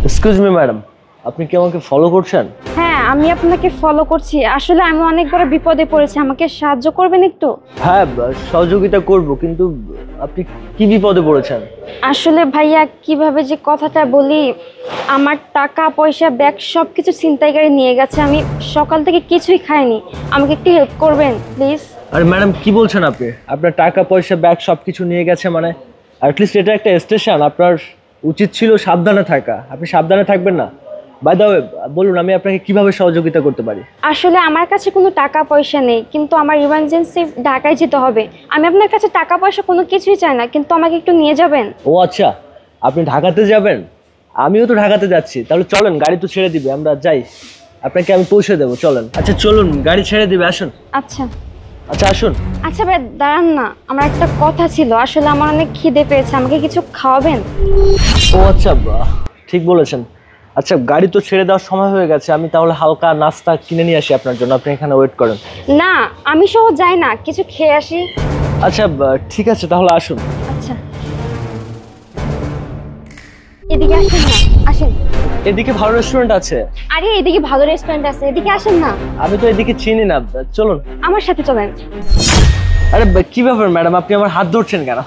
Excuse me madam, আপনি কি আমাকে ফলো করছেন? হ্যাঁ, আমি আপনাকে ফলো করছি। আসলে আমি অনেক বড় বিপদে পড়েছি, আমাকে সাহায্য করবেন একটু? হ্যাঁ, সহযোগিতা করব, কিন্তু আপনি কি বিপদে পড়েছেন? আসলে ভাইয়া কিভাবে যে কথাটা বলি, আমার টাকা পয়সা ব্যাগ সবকিছু ছিনতাইকারী নিয়ে গেছে। আমি সকাল থেকে কিছুই খাইনি, আমাকে একটু হেল্প করবেন প্লিজ? আরে ম্যাডাম, কি বলছেন আপনি? আপনার টাকা পয়সা ব্যাগ সবকিছু নিয়ে গেছে মানে? অ্যাটলিস্ট এটা একটা স্টেশন, আপনার উচিত ছিল সাবধানে থাকা। আপনি সাবধানে থাকবেন না? বাই দ্য ওয়ে, বলুন আমি আপনাকে কিভাবে সহযোগিতা করতে পারি? আসলে আমার কাছে কোনো টাকা পয়সা নেই, কিন্তু আমার ইমার্জেন্সি ঢাকায় যেতে হবে। আমি আপনার কাছে টাকা পয়সা কোনো কিছুই চাই না, কিন্তু আমাকে একটু নিয়ে যাবেন। ও আচ্ছা, আপনি ঢাকাতে যাবেন? আমিও তো ঢাকাতে যাচ্ছি। তাহলে চলেন, গাড়ি তো ছেড়ে দিবে, আমরা যাই, আপনাকে আমি পৌঁছে দেবো। চলেন। আচ্ছা চলুন, গাড়ি ছেড়ে দিবে, আসুন। আচ্ছা আচ্ছা আসুন। আচ্ছা ভাই দাঁড়ান না, আমার একটা কথা ছিল। আসলে আমার অনেক খিদে পেয়েছে, আমাকে কিছু খাওয়াবেন? ও আচ্ছা, ঠিক বলেছেন। আচ্ছা, গাড়ি তো ছেড়ে দেওয়ার সময় হয়ে গেছে, আমি তাহলে হালকা নাস্তা কিনে নিয়ে আসি আপনার জন্য, আপনি এখানে ওয়েট করেন। না, আমি সহ যাই না, কিছু খেয়ে আসি। আচ্ছা ঠিক আছে, তাহলে আসুন। আচ্ছা, এদিকে আসেন না, আসেন। এদিকে ভালো রেস্টুরেন্ট আছে। আরে এদিকে ভালো রেস্টুরেন্ট আছে, এদিকে আসেন না। আমি তো এদিকে চিনি না, চলুন। আমার সাথে চলেন। আরে কি ব্যাপার ম্যাডাম, আপনি আমার হাত ধরছেন কেন?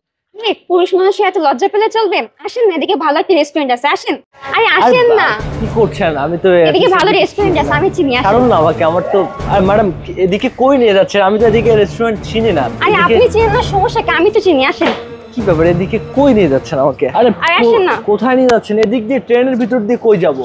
পুরুষ মানুষের এত লজ্জা পেলে চলবে? আসেন না, এদিকে ভালো একটা রেস্টুরেন্ট আছে, আসেন। আরে আসেন না। কি করছেন? আমি তো এদিকে ভালো রেস্টুরেন্ট আছে, আমি চিনি, আসেন। কারণ না আমাকে, আমার তো। আর ম্যাডাম, এদিকে কই নিয়ে যাচ্ছেন? আমি তো এদিকে রেস্টুরেন্ট চিনি না। আরে আপনি চিনেন না, সমস্যা কি? আমি তো চিনি, আসেন। কি ব্যাপার, এদিকে কই নিয়ে যাচ্ছেন আমাকে? আরে আসেন না। কোথায় নিয়ে যাচ্ছেন? এদিক দিয়ে, ট্রেনের ভিতর দিয়ে কই যাব?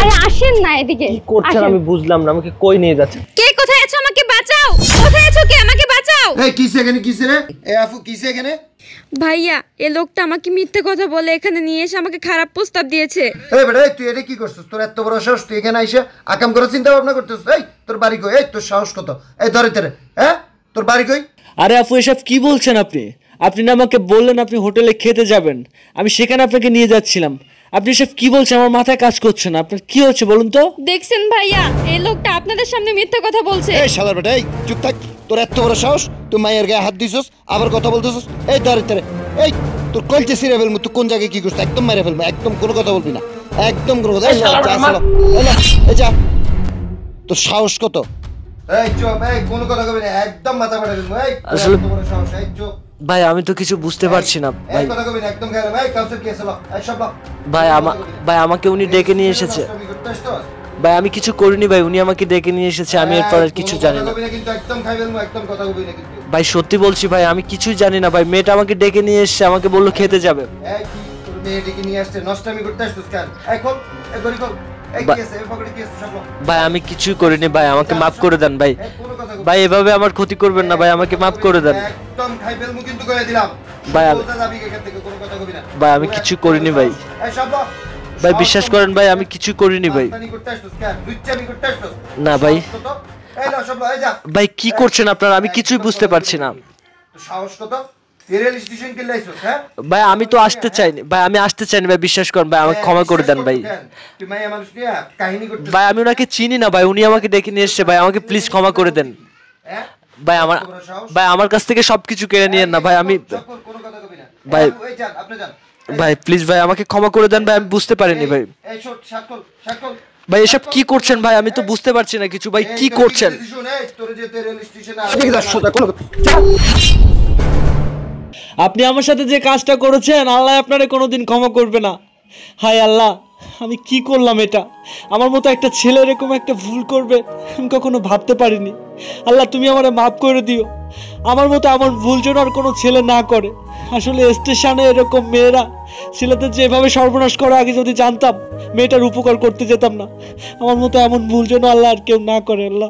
আরে আসেন না এদিকে। কি করছেন আমি বুঝলাম না, আমাকে কই নিয়ে যাচ্ছেন? কে কোথায় আছো? আমাকে বাঁচাও। কোথায় আছো? কে আমাকে বাঁচাও। এই কিসে এখানে, কিসে রে? এই আফু কিসে এখানে? ভাইয়া, এই লোকটা আমাকে মিথ্যে কথা বলে এখানে নিয়ে এসে আমাকে খারাপ প্রস্তাব দিয়েছে। এই বেটা, তুই এটা কি করছিস? তোর এত বড় সাহস, তুই এখানে আইসা আকাম করার চিন্তা ভাবনা করতেছিস? এই তোর বাড়ি কই? এই তোর সাহস কত? এই ধরে তেরে, হ্যাঁ তোর বাড়ি কই? আরে আপু, এসব কি বলছেন আপনি? আপনি না আমাকে বললেন আপনি হোটেলে খেতে যাবেন, আমি সেখানে আপনাকে নিয়ে যাচ্ছিলাম। আপনি এসব কি বলছেন? আমার মাথায় কাজ করছে না। আপনার কি হচ্ছে বলুন তো? দেখছেন ভাইয়া, এই লোকটা আপনাদের সামনে মিথ্যে কথা বলছে। এই শালার বেটা, এই চুপ থাক। তোর এত বড় সাহস, তুই মায়ের গায়ে হাত দিছস, আবার কথা বলতেছস? এই ধরে তেরে, এই তোর কলচে সিরে ফেলবো। তুই কোন জায়গায় কি করছিস? একদম মেরে ফেলবো, একদম কোনো কথা বলবি না, একদম কোনো কথা। এই যা, তোর সাহস কত? এই চুপ, এই কোনো কথা কবি না, একদম মাথা ফাটা ফেলবো। এই আসলে এত বড় সাহস, এই চুপ। ভাই, আমি তো কিছু বুঝতে পারছি না ভাই। এই কথা কবি না, একদম গায়ে ভাই কাউসার কেস হলো। এই সব লোক ভাই আমাকে উনি ডেকে নিয়ে এসেছে। ভাই আমি কিছু করিনি ভাই, উনি আমাকে ডেকে নিয়ে এসেছে, আমি এরপর আর কিছু জানি না। কিন্তু একদম খাই ফেলবো, একদম কথা কবি না কিন্তু। ভাই সত্যি বলছি ভাই, আমি কিছুই জানি না ভাই। মেয়েটা আমাকে ডেকে নিয়ে এসেছে, আমাকে বললো খেতে যাবে। এই কি তোর মেয়ে ডেকে নিয়ে আসছে, নষ্টামি করতে আসছিস কেন? এই খোল, এই দড়ি খোল। এই কি আছে? এই পকেটে কি আছে সব লোক? ভাই আমি কিছুই করিনি ভাই, আমাকে মাফ করে দেন ভাই। ভাই এভাবে আমার ক্ষতি করবেন না ভাই, আমাকে মাফ করে দেন। একদম খাই ফেলবো কিন্তু কইয়া দিলাম। ভাই বলতে যাবি এখান থেকে, কোনো কথা কবি না। ভাই আমি কিছু করিনি ভাই। এই সব লোক ভাই বিশ্বাস করেন ভাই, আমি কিছু করিনি ভাই। নষ্টামি করতে আসছিস কেন? লুচ্চামি করতে আসছিস? না ভাই। এই না সব লোক, এই যা। ভাই কি করছেন আপনারা? আমি কিছুই বুঝতে পারছি না। তো সাহস কত? রেল স্টেশন কে লাইছস? হ্যাঁ ভাই আমি তো আসতে চাইনি ভাই, আমি আসতে চাইনি ভাই, বিশ্বাস করেন ভাই, আমাকে ক্ষমা করে দেন ভাই। তুই মাইয়া মানুষ নিয়ে কাহিনী করছিস? ভাই আমি ওনাকে চিনি না ভাই, উনি আমাকে ডেকে নিয়ে এসেছে ভাই, আমাকে প্লিজ ক্ষমা করে দেন হ্যাঁ ভাই। আমার কাছ থেকে সবকিছু কেড়ে নিয়েন না ভাই। আমি কোনো কথা কবি না ভাই। এই যান, আপনি যান ভাই প্লিজ ভাই, আমাকে ক্ষমা করে দেন ভাই, আমি বুঝতে পারিনি ভাই। এই শট শাকল শাকল। ভাই এসব কি করছেন ভাই? আমি তো বুঝতে পারছি না কিছু ভাই, কি করছেন? এই তোর যে রেল স্টেশনে আগে যা, সোজা কোন। আপনি আমার সাথে যে কাজটা করেছেন, আল্লাহ আপনারে কোনোদিন ক্ষমা করবে না। হায় আল্লাহ, আমি কি করলাম এটা? আমার মতো একটা ছেলে এরকম একটা ভুল করবে আমি কখনো ভাবতে পারিনি। আল্লাহ তুমি আমারে মাফ করে দিও, আমার মতো এমন ভুল যেন আর কোনো ছেলে না করে। আসলে স্টেশনে এরকম মেয়েরা ছেলেদের যেভাবে সর্বনাশ করে, আগে যদি জানতাম মেয়েটার উপকার করতে যেতাম না। আমার মতো এমন ভুল যেন আল্লাহ আর কেউ না করে। আল্লাহ